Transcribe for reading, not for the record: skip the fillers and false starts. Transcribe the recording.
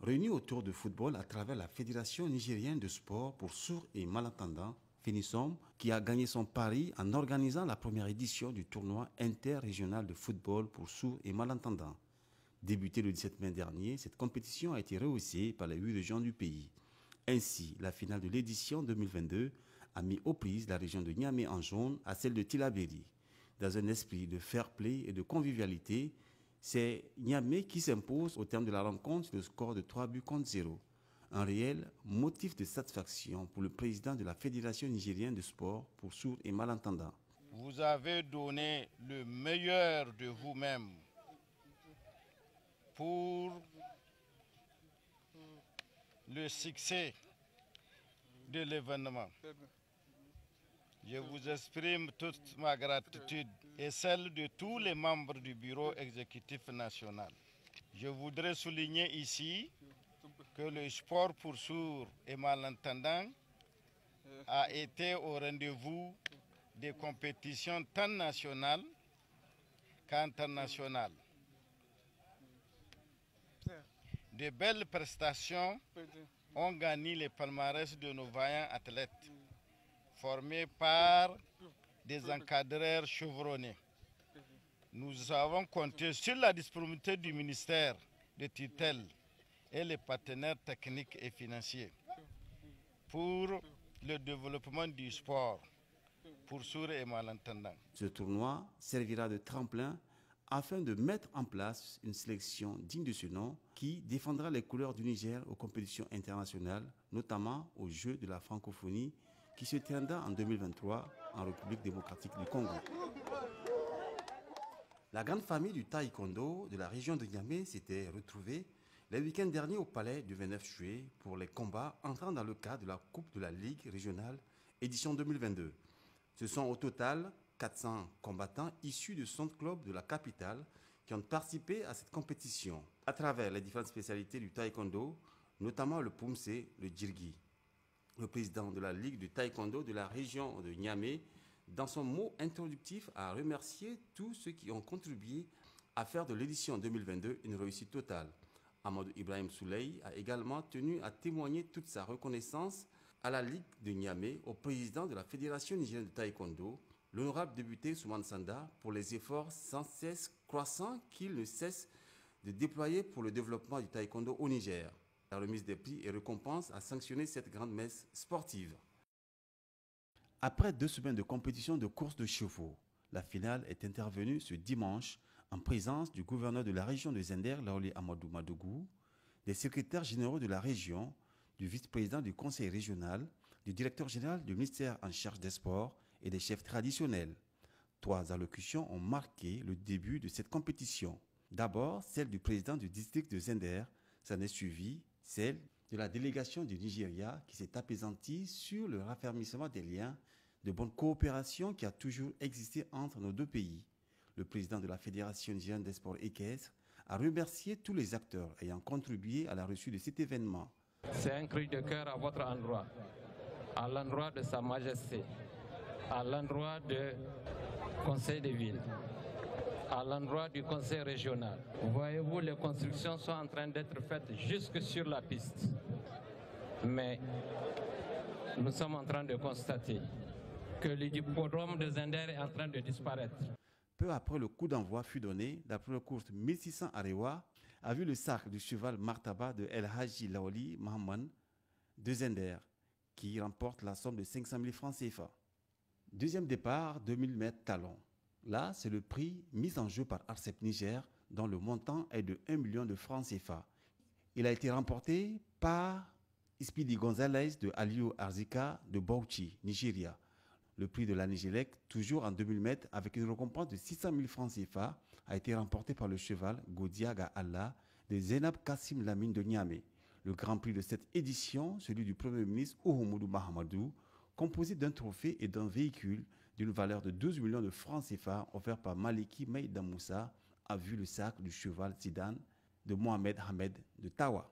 Réunis autour de football à travers la Fédération nigérienne de sport pour sourds et malentendants, Fenisom, qui a gagné son pari en organisant la première édition du tournoi interrégional de football pour sourds et malentendants. Débutée le 17 mai dernier, cette compétition a été rehaussée par les 8 régions du pays. Ainsi, la finale de l'édition 2022 a mis aux prises la région de Niamey en jaune à celle de Tillabéri. Dans un esprit de fair play et de convivialité, c'est Niamey qui s'impose au terme de la rencontre sur le score de 3 buts contre 0. Un réel motif de satisfaction pour le président de la Fédération nigérienne de sport pour sourds et malentendants. Vous avez donné le meilleur de vous-même pour le succès de l'événement. Je vous exprime toute ma gratitude et celle de tous les membres du bureau exécutif national. Je voudrais souligner ici que le sport pour sourds et malentendants a été au rendez-vous des compétitions tant nationales qu'internationales. De belles prestations ont gagné les palmarès de nos vaillants athlètes, formés par des encadreurs chevronnés. Nous avons compté sur la disponibilité du ministère de tutelle et les partenaires techniques et financiers pour le développement du sport pour sourds et malentendants. Ce tournoi servira de tremplin afin de mettre en place une sélection digne de ce nom qui défendra les couleurs du Niger aux compétitions internationales, notamment aux Jeux de la francophonie qui se tiendra en 2023 en République démocratique du Congo. La grande famille du taekwondo de la région de Niamey s'était retrouvée le week-end dernier au palais du 29 juillet pour les combats entrant dans le cadre de la Coupe de la Ligue régionale édition 2022. Ce sont au total 400 combattants issus de 60 clubs de la capitale qui ont participé à cette compétition à travers les différentes spécialités du taekwondo, notamment le pumse, le djirgi. Le président de la Ligue du taekwondo de la région de Niamey, dans son mot introductif, a remercié tous ceux qui ont contribué à faire de l'édition 2022 une réussite totale. Amadou Ibrahim Souley a également tenu à témoigner toute sa reconnaissance à la Ligue de Niamey, au président de la Fédération nigérienne de taekwondo, l'honorable député Soumane Sanda, pour les efforts sans cesse croissants qu'il ne cesse de déployer pour le développement du taekwondo au Niger. La remise des prix et récompenses a sanctionné cette grande messe sportive. Après 2 semaines de compétition de course de chevaux, la finale est intervenue ce dimanche en présence du gouverneur de la région de Zender, Laoli Amadou Madougou, des secrétaires généraux de la région, du vice-président du conseil régional, du directeur général du ministère en charge des sports et des chefs traditionnels. 3 allocutions ont marqué le début de cette compétition. D'abord, celle du président du district de Zender, s'en est suivie celle de la délégation du Nigeria qui s'est apaisantie sur le raffermissement des liens de bonne coopération qui a toujours existé entre nos deux pays. Le président de la Fédération nigérienne des sports équestres a remercié tous les acteurs ayant contribué à la réussite de cet événement. C'est un cri de cœur à votre endroit, à l'endroit de Sa Majesté, à l'endroit du Conseil des villes, à l'endroit du Conseil régional. Voyez-vous, les constructions sont en train d'être faites jusque sur la piste. Mais nous sommes en train de constater que l'hippodrome de Zender est en train de disparaître. Peu après le coup d'envoi fut donné, la première course 1600 Arewa a vu le sacre du cheval Martaba de El Haji Laoli Mahaman de Zender, qui remporte la somme de 500 000 francs CFA. Deuxième départ, 2000 mètres talons. Là, c'est le prix mis en jeu par Arcep Niger, dont le montant est de 1 million de francs CFA. Il a été remporté par Ispidi Gonzalez de Aliou Arzika de Bauchi, Nigeria. Le prix de la Nigélec, toujours en 2000 mètres, avec une récompense de 600 000 francs CFA, a été remporté par le cheval Godiaga Allah de Zainab Kassim Lamine de Niamey. Le grand prix de cette édition, celui du Premier ministre Oumoudou Mahamadou, composé d'un trophée et d'un véhicule d'une valeur de 12 millions de francs CFA offert par Maliki Maïda Moussa, a vu le sacre du cheval Zidane de Mohamed Ahmed de Tawa.